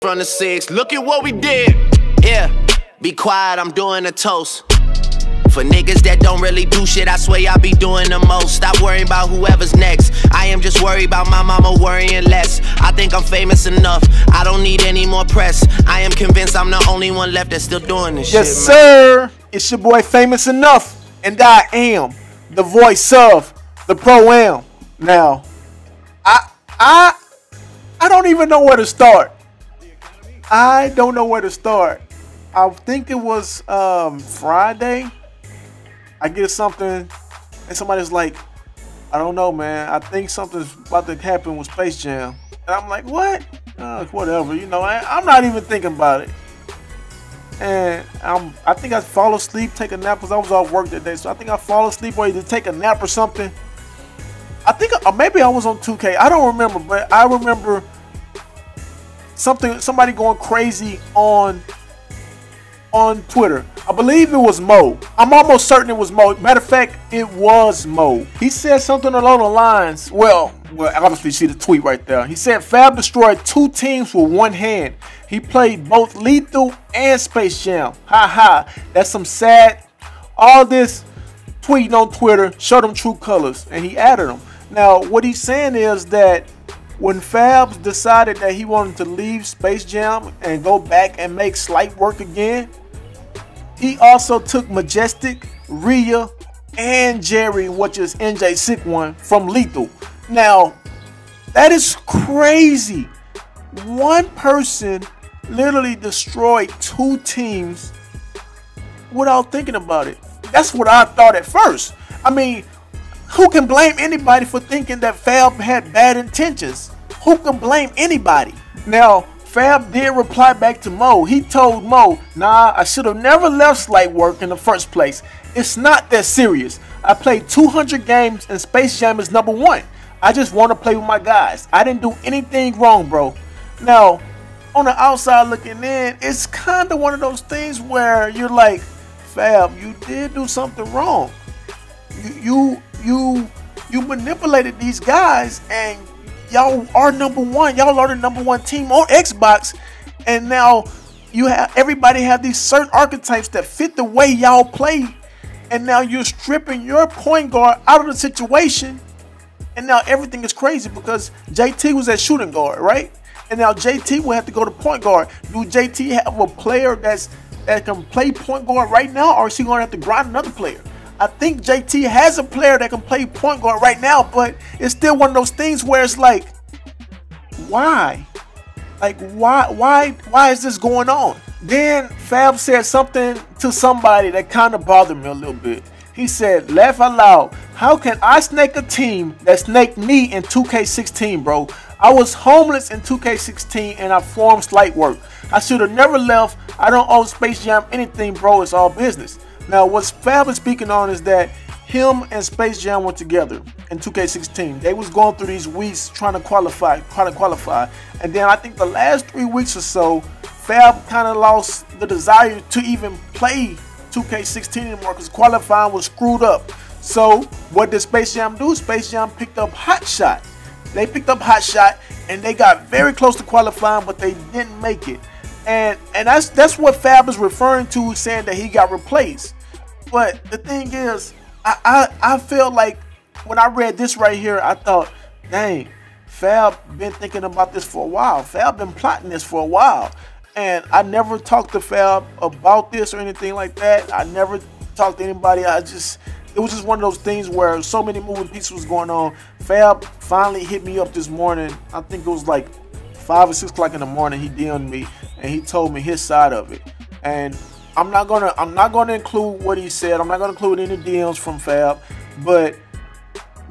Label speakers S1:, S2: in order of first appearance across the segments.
S1: from the 6. Look at what we did. Yeah, be quiet, I'm doing a toast. For niggas that don't really do shit, I swear I be doing the most. Stop worrying about whoever's next. I am just worried about my mama worrying less. I think I'm famous enough, I don't need any more press. I am convinced I'm the only one left that's still doing this shit, man.
S2: Yes, sir. It's your boy Famous Enough, and I am the voice of the Pro-Am. Now, I don't even know where to start. I don't know where to start. I think it was Friday. I get something, and somebody's like, I don't know, man. I think something's about to happen with Space Jam. And I'm like, what? Whatever, you know. I'm not even thinking about it. And I think I fall asleep, take a nap, because I was off work that day. So I think I fall asleep or either take a nap or something. I think, or maybe I was on 2K. I don't remember, but I remember somebody going crazy on Twitter. I believe it was Mo. I'm almost certain it was Mo. Matter of fact, it was Mo. He said something along the lines, well, obviously see the tweet right there. He said Fab destroyed 2 teams with one hand. He played both Lethal and Space Jam. Ha ha. That's some sad. All this tweeting on Twitter showed them true colors, and he added them. Now, what he's saying is that when Fab decided that he wanted to leave Space Jam and go back and make Slight work again, he also took Majestic, Rhea, and Jerry, which is NJ Sick One, from Lethal. Now, that is crazy. One person literally destroyed 2 teams without thinking about it. That's what I thought at first. I mean, who can blame anybody for thinking that Fab had bad intentions? Who can blame anybody? Now, Fab did reply back to Mo. He told Mo, nah, I should have never left Slight work in the first place. It's not that serious. I played 200 games and Space Jam is #1. I just want to play with my guys. I didn't do anything wrong, bro. Now, on the outside looking in, it's kind of one of those things where you're like, Fab, you did do something wrong. You manipulated these guys, and y'all are #1. Y'all are the #1 team on Xbox, and now you have everybody have these certain archetypes that fit the way y'all play, and now you're stripping your point guard out of the situation, and now everything is crazy because JT was at shooting guard, right? And now JT will have to go to point guard. Do JT have a player that can play point guard right now, or is he going to have to grind another player? I think JT has a player that can play point guard right now, but it's still one of those things where it's like, why? Like, why is this going on? Then Fab said something to somebody that kind of bothered me a little bit. He said, laugh out loud. How can I snake a team that snaked me in 2K16, bro? I was homeless in 2K16 and I formed Slight work. I should have never left. I don't owe Space Jam anything, bro. It's all business. Now, what Fab is speaking on is that him and Space Jam were together in 2K16. They was going through these weeks trying to qualify. And then I think the last 3 weeks or so, Fab kind of lost the desire to even play 2K16 anymore because qualifying was screwed up. So what did Space Jam do? Space Jam picked up Hot Shot. They picked up Hot Shot and they got very close to qualifying, but they didn't make it. And that's what Fab is referring to, saying that he got replaced. But the thing is, I feel like when I read this right here, I thought, dang, Fab been thinking about this for a while. Fab been plotting this for a while. And I never talked to Fab about this or anything like that. I never talked to anybody. It was just one of those things where so many moving pieces was going on. Fab finally hit me up this morning. I think it was like 5 or 6 o'clock in the morning. He DM'd me and he told me his side of it. And I'm not gonna include what he said. I'm not gonna include any DMs from Fab, but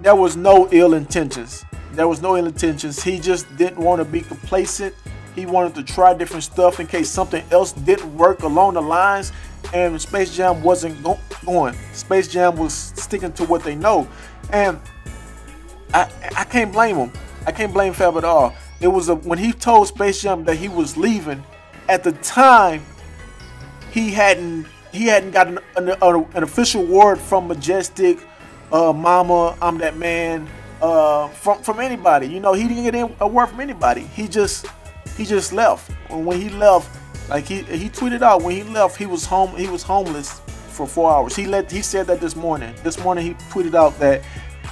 S2: there was no ill intentions. There was no ill intentions. He just didn't want to be complacent. He wanted to try different stuff in case something else didn't work along the lines, and Space Jam wasn't going. Space Jam was sticking to what they know, and I can't blame him. I can't blame Fab at all. It was when he told Space Jam that he was leaving. At the time, he hadn't gotten an official word from Majestic, Mama, I'm That Man, from anybody. You know, he didn't get a word from anybody. He just he just left. And when he left, like he tweeted out, when he left, he was homeless for 4 hours. He said that this morning. This morning he tweeted out that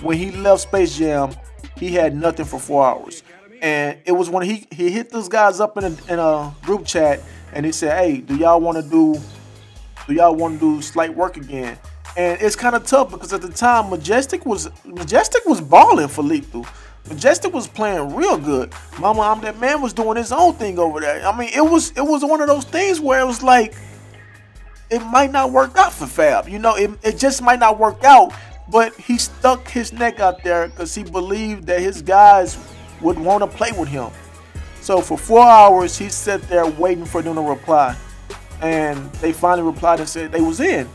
S2: when he left Space Jam, he had nothing for 4 hours. And it was when he hit those guys up in a group chat, and he said, "Hey, do y'all want to do slight work again?" And it's kind of tough because at the time Majestic was balling for Lethal. Majestic was playing real good. Mama, I'm That Man was doing his own thing over there. I mean, it was one of those things where it was like, it might not work out for Fab. You know, it just might not work out. But he stuck his neck out there because he believed that his guys would want to play with him. So for 4 hours, he sat there waiting for them to reply. And they finally replied and said they was in.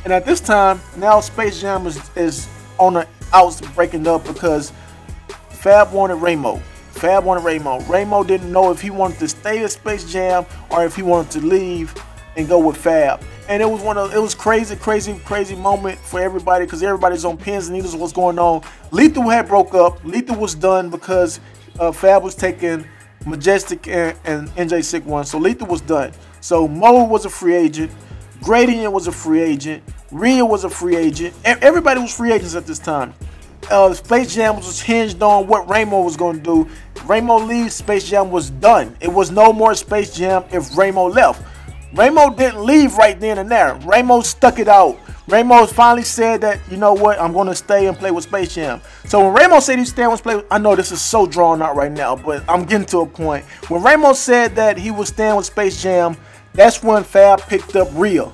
S2: And at this time, now Space Jam is on the outs breaking up because Fab wanted Ramo. Ramo didn't know if he wanted to stay at Space Jam or if he wanted to leave and go with Fab. And it was crazy moment for everybody because everybody's on pins and needles what's going on. Lethal had broke up. Lethal was done because Fab was taking Majestic and NJ61. So Lethal was done. So Mo was a free agent. Gradient was a free agent. Rhea was a free agent. Everybody was free agents at this time. Space Jam was hinged on what Ramo was going to do. Ramo leaves, Space Jam was done. It was no more Space Jam if Ramo left. Ramo didn't leave right then and there. Ramo stuck it out. Ramo finally said that, you know what, I'm going to stay and play with Space Jam. So when Ramo said he's staying with Space Jam, I know this is so drawn out right now, but I'm getting to a point. When Ramo said that he was staying with Space Jam, that's when Fab picked up Rhea.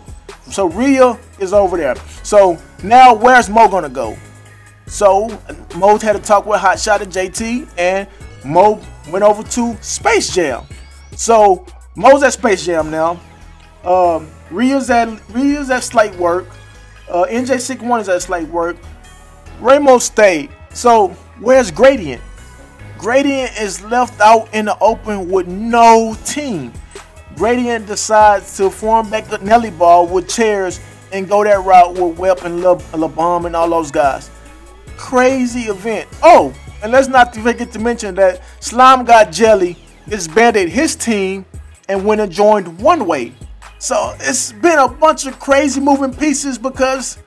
S2: So Rhea is over there. So now where's Mo going to go? So Mo had to talk with Hotshot and JT, and Mo went over to Space Jam. So Mo's at Space Jam now. Rhea's at Slight Work. NJ61 is at Slight Work. Ramo stayed. So where's Gradient? Gradient is left out in the open with no team. Gradient decides to form back the Nelly Ball with chairs and go that route with Wep and LeBomb and all those guys. Crazy event. Oh, and let's not forget to mention that Slime God Jelly disbanded his team and went and joined One Way. So it's been a bunch of crazy moving pieces because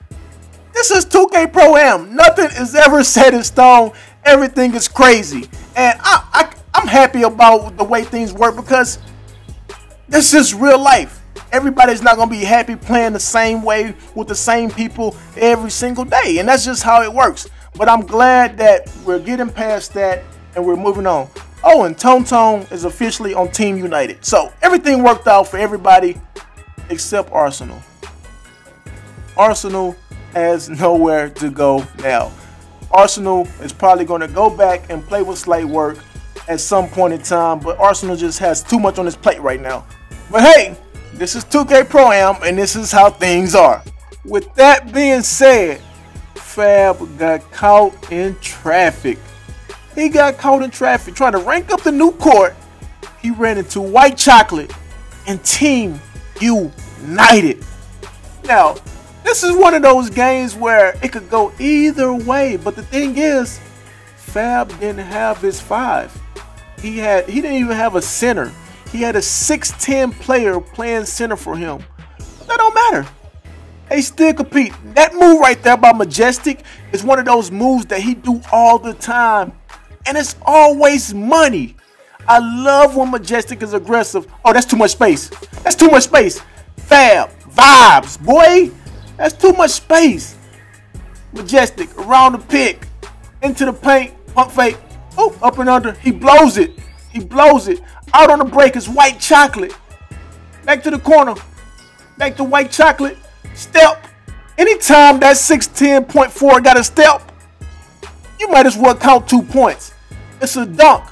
S2: this is 2K Pro-Am. Nothing is ever set in stone. Everything is crazy. And I'm happy about the way things work because this is real life. Everybody's not going to be happy playing the same way with the same people every single day. And that's just how it works. But I'm glad that we're getting past that and we're moving on. Oh, and Tone Tone is officially on Team United. So everything worked out for everybody except Arsenal. Arsenal has nowhere to go now. Arsenal is probably going to go back and play with Slight Work at some point in time. But Arsenal just has too much on his plate right now. But hey, this is 2K Pro-Am and this is how things are. With that being said, Fab got caught in traffic. He got caught in traffic trying to rank up the new court. He ran into White Chocolate and Team United. Now, this is one of those games where it could go either way, but the thing is, Fab didn't have his 5. He didn't even have a center. He had a 6'10" player playing center for him. But that don't matter. They still compete. That move right there by Majestic is one of those moves that he do all the time. And it's always money. I love when Majestic is aggressive. Oh, that's too much space. That's too much space. Fab. Vibes, boy. That's too much space. Majestic around the pick. Into the paint. Pump fake. Oh, up and under. He blows it. He blows it. Out on the break is White Chocolate. Back to the corner. Back to White Chocolate. Step. Anytime that 6'10.4 got a step, you might as well count 2 points. It's a dunk.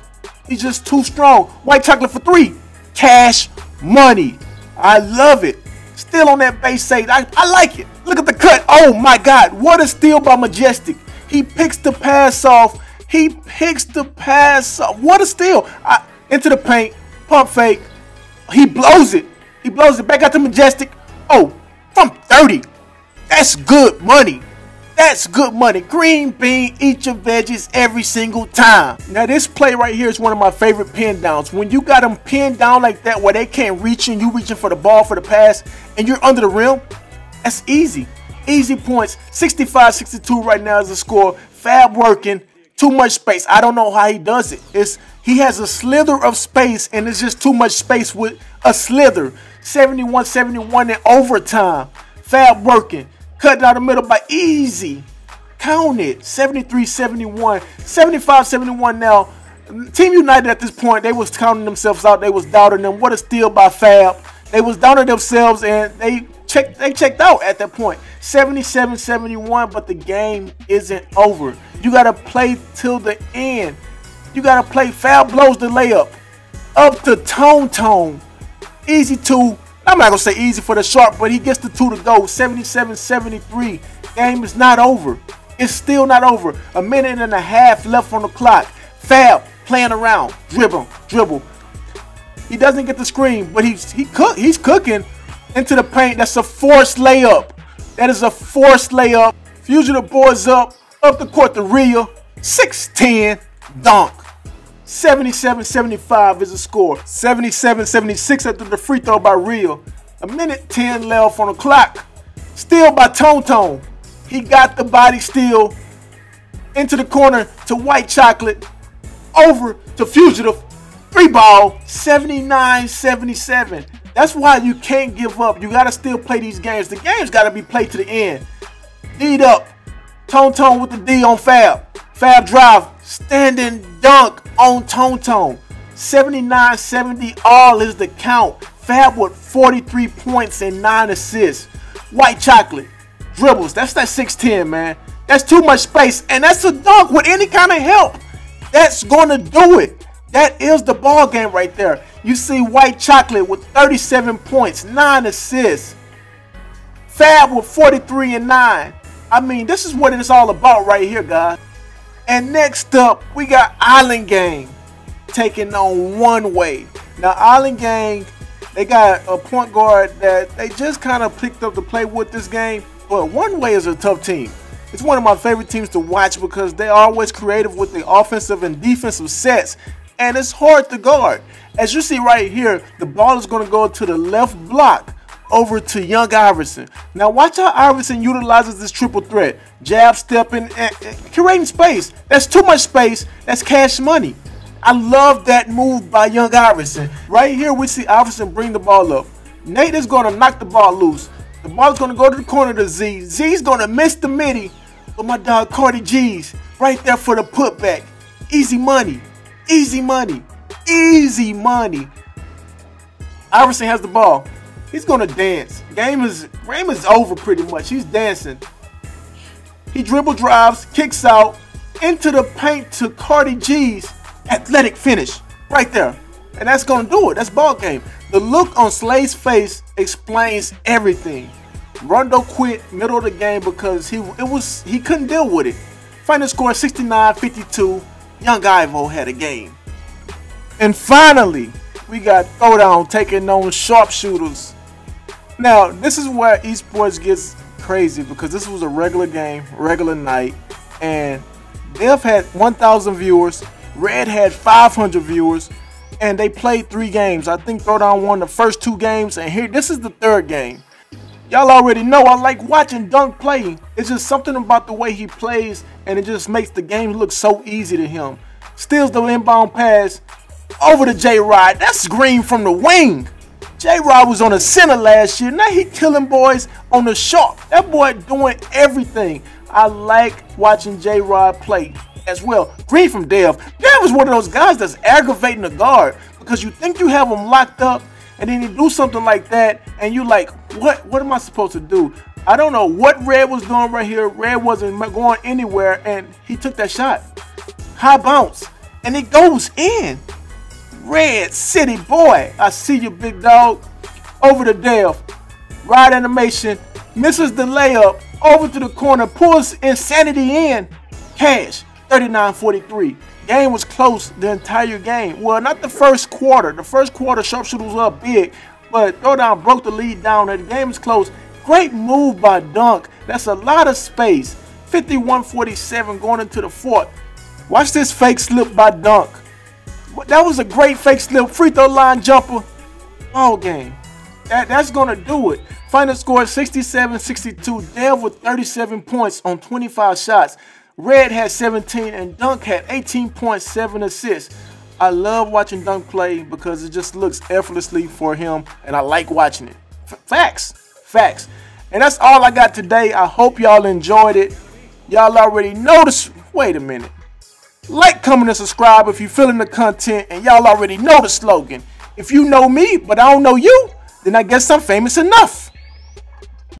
S2: He's just too strong. White Chocolate for 3. Cash money. I love it. Still on that base side. I like it. Look at the cut. Oh my God. What a steal by Majestic. He picks the pass off. He picks the pass off. What a steal. Into the paint. Pump fake. He blows it. He blows it back out to Majestic. Oh, from 30. That's good money. That's good money. Green bean, eat your veggies every single time. Now this play right here is one of my favorite pin downs. When you got them pinned down like that where they can't reach you and you reaching for the ball for the pass and you're under the rim, that's easy. Easy points. 65-62 right now is the score. Fab working. Too much space. I don't know how he does it. He has a slither of space and it's just too much space with a slither. 71-71 in overtime. Fab working. Cut down the middle by easy. Count it. 73-71. 75-71 now. Team United at this point, they was counting themselves out. They was doubting them. What a steal by Fab. They was doubting themselves and they checked out at that point. 77-71, but the game isn't over. You got to play till the end. You got to play. Fab blows the layup. Up to Tone. Easy two. I'm not going to say easy for the Sharp, but he gets the 2 to go. 77-73. Game is not over. It's still not over. A minute and a half left on the clock. Fab playing around. Dribble. He doesn't get the screen, but he's cooking into the paint. That's a forced layup. That is a forced layup. Fugitive boards up the court to Rhea. 6'10", dunk. 77-75 is the score. 77-76 after the free throw by Rhea. A minute 10 left on the clock. Steal by Tone. He got the body steal into the corner to White Chocolate. Over to Fugitive. 3-ball. 79-77. That's why you can't give up. You got to still play these games. The game's got to be played to the end. Lead up. Tone with the D on Fab. Fab drive. Standing dunk on Tone. 79-70 all is the count. Fab with 43 points and 9 assists. White Chocolate dribbles. That's that 6'10", man. That's too much space. And that's a dunk with any kind of help. That's going to do it. That is the ball game right there. You see White Chocolate with 37 points, 9 assists. Fab with 43 and 9. I mean, this is what it's all about right here, guys. And next up, we got Island Gang taking on One Way. Now, Island Gang, they got a point guard that they just kind of picked up to play with this game. But One Way is a tough team. It's one of my favorite teams to watch because they're always creative with the offensive and defensive sets. And it's hard to guard. As you see right here, the ball is going to go to the left block over to Young Iverson. Now watch how Iverson utilizes this triple threat. Jab, stepping, and creating space. That's too much space. That's cash money. I love that move by Young Iverson. Right here we see Iverson bring the ball up. Nate is going to knock the ball loose. The ball is going to go to the corner to Z. Z's going to miss the midi. But my dog Cardi G's right there for the putback. Easy money. Easy money. Easy money. Iverson has the ball. He's going to dance. Game is over pretty much. He's dancing. He dribble drives, kicks out, into the paint to Cardi G's. Athletic finish. Right there. And that's going to do it. That's ball game. The look on Slay's face explains everything. Rondo quit middle of the game because he couldn't deal with it. Final score 69-52. Young Ivo had a game. And finally, we got Throwdown taking on Sharpshooters. Now, this is where esports gets crazy because this was a regular game, regular night, and Dev had 1,000 viewers, Red had 500 viewers, and they played 3 games. I think Throwdown won the first 2 games, and here, this is the 3rd game. Y'all already know I like watching Dunk play. It's just something about the way he plays, and it just makes the game look so easy to him. Steals the inbound pass over to J-Rod. That's green from the wing. J-Rod was on the center last year. Now he killing boys on the sharp. That boy doing everything. I like watching J-Rod play as well. Green from Dev. Dev is one of those guys that's aggravating the guard because you think you have him locked up, and then you do something like that, and you like, what am I supposed to do? I don't know what Red was doing right here. Red wasn't going anywhere, and he took that shot. High bounce, and it goes in. Red City boy, I see you, big dog. Over to Dev. Ride animation, misses the layup, over to the corner, pulls Insanity in. Cash, 39-43. Game was close the entire game. Well, not the first quarter. The first quarter, Sharpshooters was up big, but Throwdown broke the lead down, and the game is close. Great move by Dunk. That's a lot of space. 51-47 going into the fourth. Watch this fake slip by Dunk. That was a great fake slip. Free throw line jumper. Ball game. That's going to do it. Final score 67-62. Dev with 37 points on 25 shots. Red had 17 and Dunk had 18.7 assists. I love watching Dunk play because it just looks effortlessly for him and I like watching it. Facts. Facts. And that's all I got today. I hope y'all enjoyed it. Y'all already know this. Wait a minute. Like, comment, and subscribe if you're feeling the content. And y'all already know the slogan. If you know me, but I don't know you, then I guess I'm famous enough.